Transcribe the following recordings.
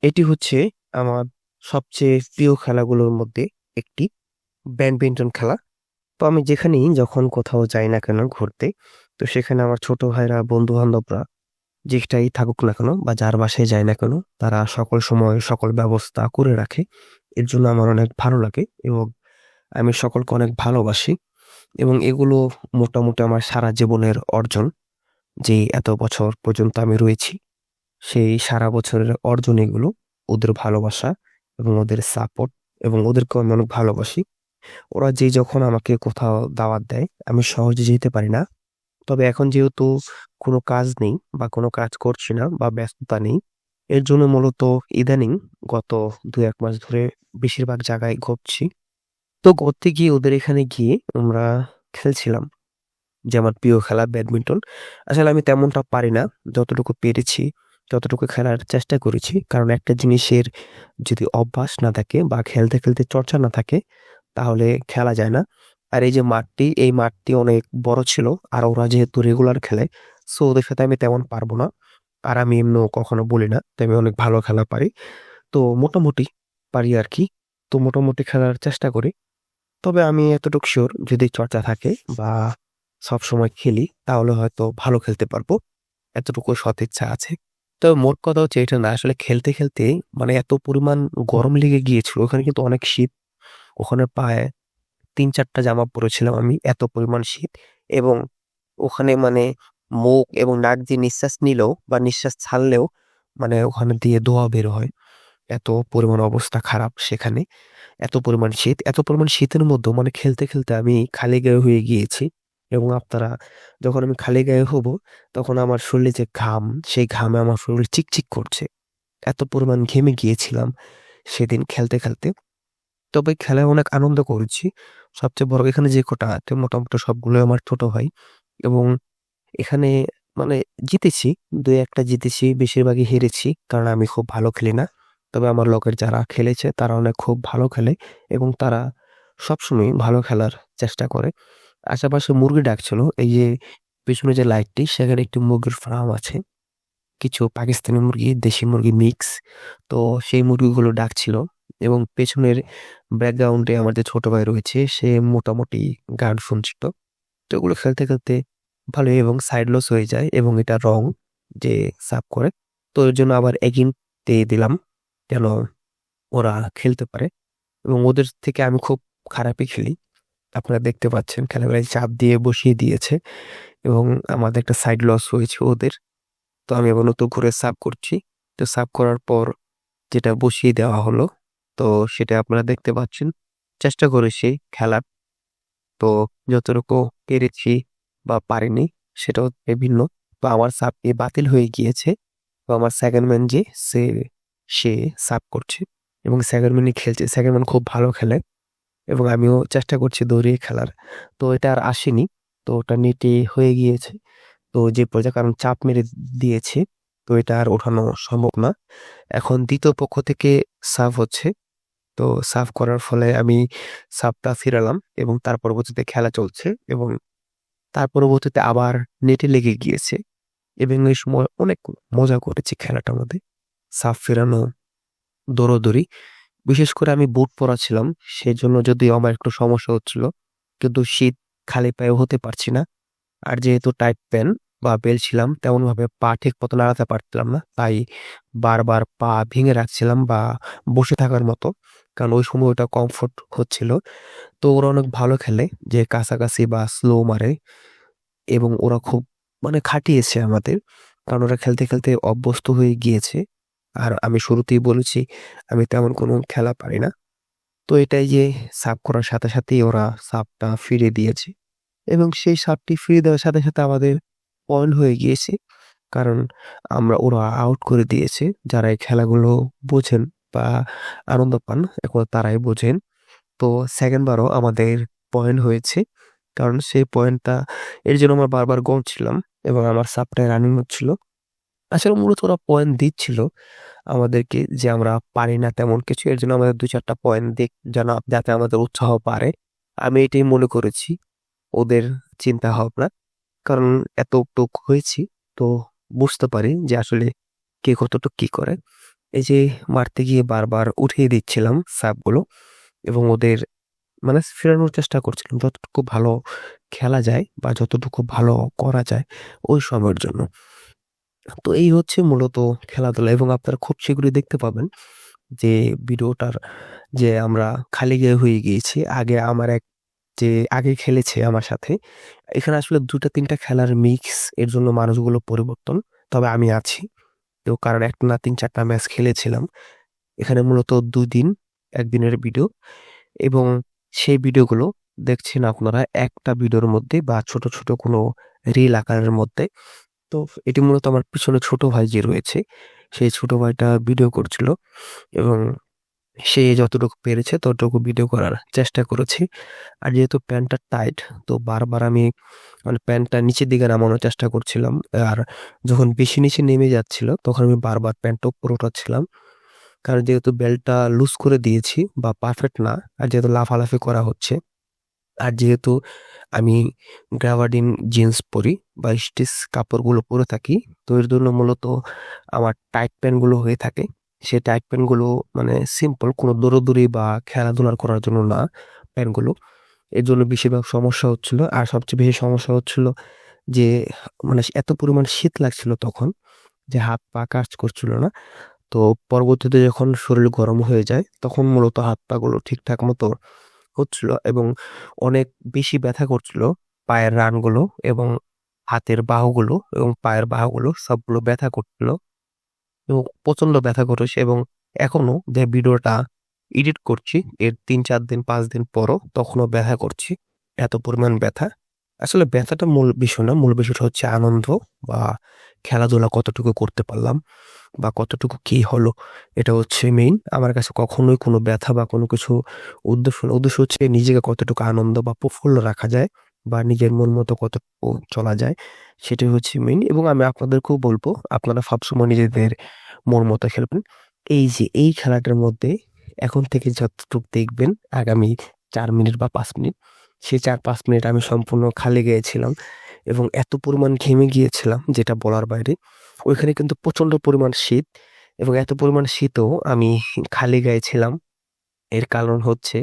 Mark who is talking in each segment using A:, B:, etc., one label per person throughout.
A: এটি হচ্ছে আমার সবচেয়ে প্রিয় খেলাগুলোর মধ্যে একটি, ব্যাডমিন্টন খেলা। তো আমি যেখানেই যখন কোথাও যাই না কেন ঘুরতে, তো সেখানে আমার ছোট ভাইরা, বন্ধু-বান্ধবরা যেটাই থাকুক না কেন বা যার বাসায় যাই না কেন, তারা সকল সময় সকল ব্যবস্থা করে রাখে। এর জন্য আমার অনেক ভালো লাগে এবং আমি সকলকে অনেক ভালোবাসি এবং এগুলো মোটামুটি আমার সারা জীবনের অর্জন। যে এত বছর পর্যন্ত আমি রয়েছি, সেই সারা বছরের অর্জন এগুলো। ওদের ভালোবাসা এবং ওদের সাপোর্ট এবং ওদেরকেও আমি অনেক ভালোবাসি। ওরা যখন আমাকে কোথাও দাওয়াত দেয়, আমি সহজে যেতে পারি না। তবে এখন যেহেতু কোনো কাজ নেই বা কোনো কাজ করছি না বা ব্যস্ততা নেই, এর জন্য মূলত ইদানিং গত ২-১ মাস ধরে বেশিরভাগ জায়গায় ঘুরছি। তো ঘুরতে গিয়ে ওদের এখানে গিয়ে আমরা খেলছিলাম যে আমার প্রিয় খেলা ব্যাডমিন্টন। আসলে আমি তেমনটা পারি না। যতটুকু পেরেছি, ততটুকু খেলার চেষ্টা করেছি। কারণ একটা জিনিসের যদি অভ্যাস না থাকে বা খেলতে, খেলতে চর্চা না থাকে, তাহলে খেলা যায় না। আর এই যে মাঠটি, এই মাঠটি অনেক বড় ছিল। আর ওরা যেহেতু রেগুলার খেলে, সো ওদের সাথে আমি তেমন পারব না। আর আমি এমনিও কখনো বলি না যে আমি অনেক ভালো খেলা পারি। তো মোটামুটি পারি আরকি। তো মোটামুটি খেলার চেষ্টা করি। তবে আমি এতটুকু সিউর, যদি চর্চা থাকে বা সবসময় খেলি, তাহলে হয়তো ভালো খেলতে পারবো। এতটুকু সদিচ্ছা আছে। তবে মোট কথা হচ্ছে এটা না, আসলে খেলতে, খেলতে মানে এত পরিমাণ গরম লেগে গিয়েছিল। ওখানে কিন্তু অনেক শীত। ওখানে প্রায় ৩-৪ টা জামা পরেছিলাম আমি। এত পরিমাণ শীত এবং ওখানে মানে মুখ এবং নাক দিয়ে নিঃশ্বাস নিলেও বা নিঃশ্বাস ছাড়লেও মানে ওখানে দিয়ে ধোঁয়া বের হয়। এত পরিমাণ অবস্থা খারাপ সেখানে। এত পরিমাণ শীত, এত পরিমাণ শীতের মধ্যেও মানে খেলতে, খেলতে আমি খালি গায়ে হয়ে গিয়েছি এবং আপনারা, যখন আমি খালি গায়ে হবো, তখন আমার শরীরে যে ঘাম, সেই ঘামে আমার শরীর চিকচিক করছে। এত পরিমাণ ঘেমে গিয়েছিলাম সেদিন খেলতে, খেলতে। তবে খেলায় অনেক আনন্দ করেছি। সবচেয়ে বড়, এখানে যে কটা আছে মোটামুটি সবগুলোই আমার ছোট ভাই এবং এখানে মানে জিতেছি, ২-১ টা জিতেছি, বেশিরভাগই হেরেছি। কারণ আমি খুব ভালো খেলি না। তবে আমার লগের যারা খেলেছে তারা অনেক খুব ভালো খেলে এবং তারা সবসময়ই ভালো খেলার চেষ্টা করে। আশেপাশে মুরগি ডাকছিল। এই যে পেছনে যে লাইটটি, সেখানে একটি মুরগির ফার্ম আছে। কিছু পাকিস্তানি মুরগি, দেশি মুরগি মিক্স। তো সেই মুরগিগুলো ডাকছিল এবং পেছনের ব্যাকগ্রাউন্ডে আমার যে ছোট ভাই রয়েছে, সে মোটামুটি গান শুনছিল। তো ওগুলো খেলতে, খেলতে ভালোই এবং সাইড লস হয়ে যায় এবং এটা রং যে সাব করে। তো এর জন্য আবার এগেইন দিয়ে দিলাম যেন ওরা খেলতে পারে এবং ওদের থেকে আমি খুব খারাপই খেলি। আপনারা দেখতে পাচ্ছেন খেলাগুলায় চাপ দিয়ে বসিয়ে দিয়েছে এবং আমাদের একটা সাইড লস হয়েছে ওদের। তো আমি আবার নতুন করে সাব করছি। তো সাব করার পর যেটা বসিয়ে দেওয়া হলো, তো সেটা আপনারা দেখতে পাচ্ছেন। চেষ্টা করেছি খেলার। তো যতটুকু পেরেছি বা পারিনি সেটাও ভিন্ন। তো আমার সাবটি বাতিল হয়ে গিয়েছে। তো আমার সেকেন্ড ম্যান সে সাব করছে এবং সেকেন্ড ম্যানই খেলছে। সেকেন্ড ম্যান খুব ভালো খেলে এবং আমিও চেষ্টা করছি দৌড়িয়ে খেলার। তো এটা আর আসেনি। তো ওটা নেটে হয়ে গিয়েছে। তো যে পর্যায়ে, কারণ চাপ মেরে দিয়েছে, তো এটা আর ওঠানো সম্ভব না। এখন ২য় পক্ষ থেকে সার্ভ হচ্ছে। তো সার্ভ করার ফলে আমি সার্ভটা ফিরালাম এবং তার পরবর্তীতে খেলা চলছে এবং তার পরবর্তীতে আবার নেটে লেগে গিয়েছে এবং এই সময় অনেক মজা করেছি খেলাটার মধ্যে। সার্ভ ফেরানো, দৌড়াদৌড়ি। বিশেষ করে আমি বুট পরা ছিলাম, সেজন্য যদিও আমার একটু সমস্যা হচ্ছিল। কিন্তু শীত, খালি পায়েও হতে পারছি না। আর যেহেতু টাইট প্যান্ট বা বেল্ট ছিলাম, তেমনভাবে পা ঠিক মতো নাড়াতে পারছিলাম না। তাই বারবার পা ভেঙে রাখছিলাম বা বসে থাকার মতো। কারণ ওই সময় ওটা কমফোর্ট হচ্ছিল। তো ওরা অনেক ভালো খেলে, যে কাছাকাছি বা স্লো মারে এবং ওরা খুব মানে খাটিয়েছে আমাদের। কারণ ওরা খেলতে, খেলতে অভ্যস্ত হয়ে গিয়েছে। আর আমি শুরুতেই বলেছি আমি তেমন কোনো খেলা পারি না। তো এটাই যে সার্ভ করার সাথে, সাথেই ওরা সার্ভটা ফিরিয়ে দিয়েছে এবং সেই সার্ভটি ফিরিয়ে দেওয়ার সাথে, সাথে আমাদের পয়েন্ট হয়ে গিয়েছে। কারণ ওরা আউট করে দিয়েছে। যারা এই খেলাগুলো বোঝেন বা আনন্দ পান, এখন তারাই বোঝেন। তো সেকেন্ড বারও আমাদের পয়েন্ট হয়েছে। কারণ সেই পয়েন্টটা, এর জন্য আমরা বারবার গুনছিলাম এবং আমার সাবটায় রানিং হচ্ছিল। আসলে মূলত ওরা পয়েন্ট দিচ্ছিল আমাদেরকে যে আমরা পারি না তেমন কিছু। এর জন্য আমাদের ২-৪ টা পয়েন্ট দিক, যেন যাতে আমাদের উৎসাহ বাড়ে। আমি এটাই মনে করেছি ওদের চিন্তা ভাবনা। কারণ এতটুক হয়েছি, তো বুঝতে পারি যে আসলে কে কতটুক কি করে। এই যে মারতে গিয়ে বারবার উঠিয়ে দিচ্ছিলাম সাপগুলো এবং ওদের মানে ফেরানোর চেষ্টা করছিলাম যতটুকু ভালো খেলা যায় বা যতটুকু ভালো করা যায় ওই সময়ের জন্য। তো এই হচ্ছে মূলত খেলাধুলা এবং আপনারা খুব শীঘ্রই দেখতে পাবেন যে ভিডিওটার যে আমরা খালি গায়ে হয়ে গিয়েছি। আগে আমার এক যে আগে খেলেছে আমার সাথে, এখানে আসলে ২ টা ৩ টা খেলার মিক্স এর জন্য মানুষগুলো পরিবর্তন। তবে আমি আছি। তো কারণ একটানা ৩-৪ টা ম্যাচ খেলেছিলাম। এখানে মূলত ২ দিন, ১ দিনের ভিডিও এবং সেই ভিডিওগুলো দেখছেন আপনারা একটা ভিডিওর মধ্যে বা ছোট, ছোট কোনো রিল আকারের মধ্যে। তো এটি মূলত আমার পিছনে ছোট ভাই যে রয়েছে, সেই ছোট ভাইটা ভিডিও করছিল এবং সে যতটুকু পেরেছে ততটুকু ভিডিও করার চেষ্টা করেছি। আর যেহেতু প্যান্টটা টাইট, তো বারবার আমি মানে প্যান্টটা নিচের দিকে নামানোর চেষ্টা করছিলাম। আর যখন বেশি নিচে নেমে যাচ্ছিল, তখন আমি বারবার প্যান্টটা উপরে উঠাচ্ছিলাম। কারণ যেহেতু বেল্টটা লুজ করে দিয়েছি বা পারফেক্ট না, আর যেহেতু লাফালাফি করা হচ্ছে, আর যেহেতু আমি গ্যাবার্ডিন জিন্স পরি বা স্টিচ কাপড়গুলো পরে থাকি, তো এর জন্য মূলত আমার টাইট প্যান্টগুলো হয়ে থাকে। সেই টাইট প্যান্টগুলো মানে সিম্পল কোনো দৌড়াদৌড়ি বা খেলাধুলা করার জন্য না প্যান্টগুলো। এর জন্য বেশিরভাগ সমস্যা হচ্ছিল। আর সবচেয়ে বেশি সমস্যা হচ্ছিল যে মানে এত পরিমাণ শীত লাগছিল তখন যে হাত-পা কাজ করছিল না। তো পরবর্তীতে যখন শরীর গরম হয়ে যায়, তখন মূলত হাত-পা গুলো ঠিকঠাক মতো হচ্ছিল এবং অনেক বেশি ব্যথা করছিল পায়ের রানগুলো এবং হাতের বাহুগুলো এবং পায়ের বাহুগুলো সবগুলো ব্যথা করছিল এবং প্রচন্ড ব্যথা করেছে এবং এখনো যে ভিডিওটা এডিট করছি এর ৩-৪ দিন ৫ দিন পরও তখনও ব্যথা করছি। এত পরিমাণ ব্যথা। আসলে ব্যথাটা মূল বিষয় না। মূল বিষয়টা হচ্ছে আনন্দ বা খেলাধুলা কতটুকু করতে পারলাম বা কতটুকু কি হলো এটা হচ্ছে মেইন। আমার কাছে কখনোই কোনো ব্যথা বা কোনো কিছু উদ্দেশ্য না। উদ্দেশ্য হচ্ছে নিজেকে কতটুকু আনন্দ বা প্রফুল্ল রাখা যায় বা নিজের মন মতো কতটুকু চলা যায় সেটাই হচ্ছে মেইন এবং আমি আপনাদেরকেও বলবো আপনারা সবসময় নিজেদের মন মতো খেলবেন। এই যে এই খেলাটার মধ্যে এখন থেকে যতটুক দেখবেন আগামী ৪ মিনিট বা ৫ মিনিট, সেই ৪-৫ মিনিট আমি সম্পূর্ণ খালি গায়ে ছিলাম এবং এত পরিমাণ ঘেমে গিয়েছিলাম যেটা বলার বাইরে। ওইখানে কিন্তু প্রচন্ড পরিমাণ শীত এবং এত পরিমাণ শীতেও আমি খালি গায়ে ছিলাম। এর কারণ হচ্ছে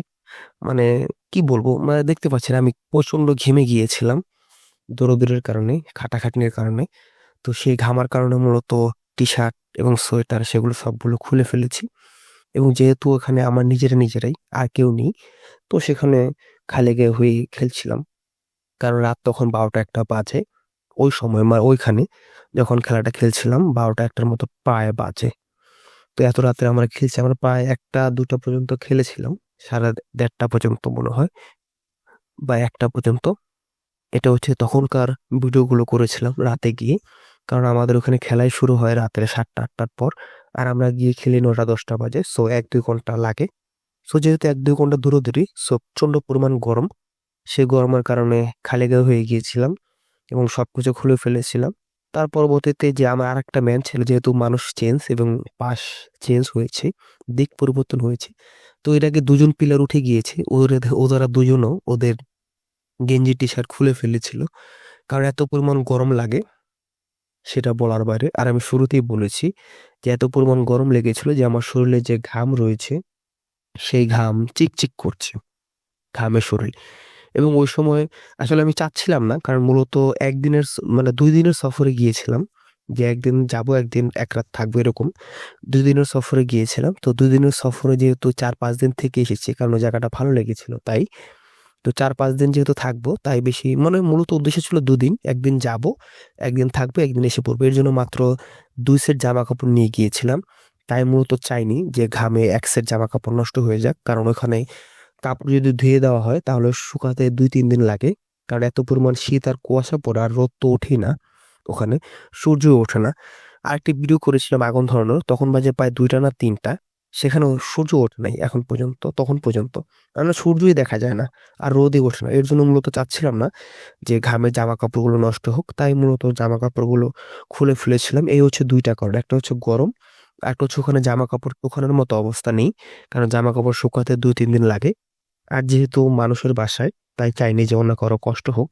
A: মানে কি বলবো? মানে দেখতে পাচ্ছেন আমি প্রচন্ড ঘেমে গিয়েছিলাম দৌড়াদৌড়ির কারণে, খাটাখাটনির কারণে। তো সেই ঘামার কারণে মূলত টি-শার্ট এবং সোয়েটার সেগুলো সবগুলো খুলে ফেলেছি এবং যেহেতু ওখানে আমার নিজেরাই আর কেউ নেই, তো সেখানে খালি গায়ে হয়েই খেলছিলাম। কারণ রাত তখন ১২টা-১টা বাজে। ওই সময় ওইখানে যখন খেলাটা খেলছিলাম ১২টা-১টার মতো প্রায় বাজে। তো এত রাতে আমরা খেলছি। আমরা প্রায় ১টা-২টা পর্যন্ত খেলেছিলাম। সাড়ে ১:৩০ পর্যন্ত মনে হয় বা ১টা পর্যন্ত। এটা হচ্ছে তখনকার ভিডিওগুলো করেছিলাম রাতে গিয়ে। কারণ আমাদের ওখানে খেলাই শুরু হয় রাত্রে ৭টা-৮টার পর। আর আমরা গিয়ে খেলি ৯টা-১০টা বাজে। সো ১-২ ঘন্টা লাগে। সো যেহেতু ১-২ ঘন্টা দৌড়াদৌড়ি, সো প্রচন্ড পরিমাণ গরম। সেই গরমের কারণে খালি গায়ে হয়ে গিয়েছিলাম এবং সবকিছু খুলে ফেলেছিলাম। তার পরবর্তীতে যে আমার আরেকটা ম্যান ছিল যেহেতু মানুষ চেঞ্জ এবং পাশ চেঞ্জ হয়েছে, দিক পরিবর্তন হয়েছে। তো এর আগে ২ জন প্লেয়ার উঠে গিয়েছে। ওরা দুজনও ওদের গেঞ্জি টি-শার্ট খুলে ফেলেছিল। কারণ এত পরিমাণ গরম লাগে সেটা বলার বাইরে। আর আমি শুরুতেই বলেছি যে এত পরিমাণ গরম লেগেছিল যে আমার শরীরে যে ঘাম রয়েছে, সেই ঘাম চিকচিক করছে। ঘামে শরীর। এবং ওই সময় আসলে আমি চাচ্ছিলাম না। কারণ মূলত একদিনের মানে ২ দিনের সফরে গিয়েছিলাম। যে একদিন যাবো, একদিন ১ রাত থাকবো এরকম। ২ দিনের সফরে গিয়েছিলাম। তো ২ দিনের সফরে যেহেতু ৪-৫ দিন থেকে এসেছি কারণ ওই জায়গাটা ভালো লেগেছিল তাই। তো ৪-৫ দিন যেহেতু থাকবো তাই বেশি মানে মূলত উদ্দেশ্য ছিল ২ দিন। ১ দিন যাবো, ১ দিন থাকবো, ১ দিন এসে পড়বো। এর জন্য মাত্র ২ সেট জামাকাপড় নিয়ে গিয়েছিলাম। তাই মূলত চাইনি যে ঘামে ১ সেট জামাকাপড় নষ্ট হয়ে যাক। কারণ ওখানে কাপড় যদি ধুয়ে দেওয়া হয় তাহলে শুকাতে ২-৩ দিন লাগে। কারণ এত পরিমাণ শীত আর কুয়াশা পড়ে আর রোদ তো ওঠেই না ওখানে, সূর্যও ওঠে না। আরেকটি ভিডিও করেছিলাম আগুন ধরানোর, তখন বাজে প্রায় ২টা না ৩টা। সেখানেও সূর্য ওঠে নাই এখন পর্যন্ত, তখন পর্যন্ত। মানে সূর্যই দেখা যায় না আর রোদই ওঠে না। এর জন্য মূলত চাচ্ছিলাম না যে ঘামে জামাকাপড়গুলো নষ্ট হোক। তাই মূলত জামাকাপড়গুলো খুলে ফেলেছিলাম। এই হচ্ছে ২ টা কারণ। একটা হচ্ছে গরম, আরেকটা হচ্ছে ওখানে জামাকাপড় শুকানোর মতো অবস্থা নেই। কারণ জামাকাপড় শুকাতে ২-৩ দিন লাগে। আর যেহেতু মানুষের বাসায়, তাই চাইনি যে অন্য কারো কষ্ট হোক।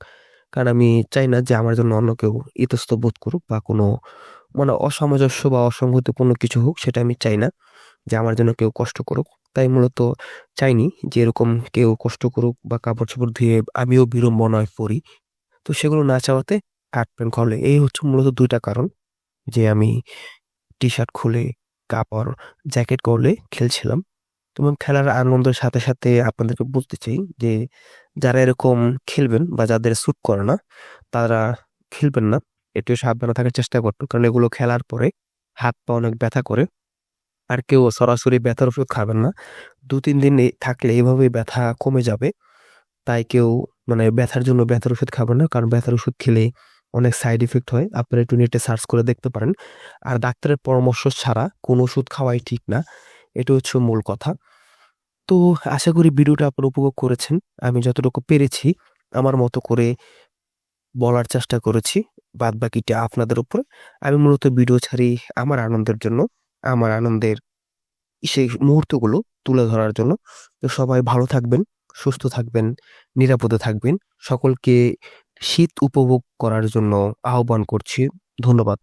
A: কারণ আমি চাই না যে আমার জন্য অন্য কেউ ইতস্তত বোধ করুক বা কোনো মানে অসামঞ্জস্য বা অসঙ্গতিপূর্ণ কিছু হোক সেটা আমি চাই না যে আমার জন্য কেউ কষ্ট করুক। তাই মূলত চাইনি যে এরকম কেউ কষ্ট করুক বা কাপড়-চোপড় ধুয়ে আমিও বিড়ম্বনায় পড়ি। তো সেগুলো না চাওয়াতে হাফ প্যান্ট খুলে। এই হচ্ছে মূলত ২ টা কারণ যে আমি টি-শার্ট খুলে কাপড় জ্যাকেট খুলে খেলছিলাম। এবং খেলার আনন্দের সাথে, সাথে আপনাদেরকে বলতে চাই যে যারা এরকম খেলবেন বা যাদের স্যুট করে না, তারা খেলবেন না। একটু সাবধানে থাকার চেষ্টা করবেন। কারণ এগুলো খেলার পরে হাত-পা অনেক ব্যথা করে। আর কেউ সরাসরি ব্যথার ওষুধ খাবেন না। ২-৩ দিন থাকলে এভাবেই ব্যথা কমে যাবে। তাই কেউ মানে ব্যথার জন্য ব্যথার ওষুধ খাবেন না। কারণ ব্যথার ওষুধ খেলে অনেক সাইড ইফেক্ট হয়। আপনারা একটু নেটে সার্চ করে দেখতে পারেন। আর ডাক্তারের পরামর্শ ছাড়া কোনো ওষুধ খাওয়াই ঠিক না। এটা হচ্ছে মূল কথা। তো আশা করি ভিডিওটা আপনারা উপভোগ করেছেন। আমি যতটুকু পেরেছি আমার মতো করে বলার চেষ্টা করেছি। বাদবাকিটা আপনাদের উপরে। আমি মূলত ভিডিও ছাড়ি আমার আনন্দের জন্য। আমার আনন্দের সেই মুহূর্তগুলো তুলে ধরার জন্য। তো সবাই ভালো থাকবেন, সুস্থ থাকবেন, নিরাপদে থাকবেন। সকলকে শীত উপভোগ করার জন্য আহ্বান করছি। ধন্যবাদ।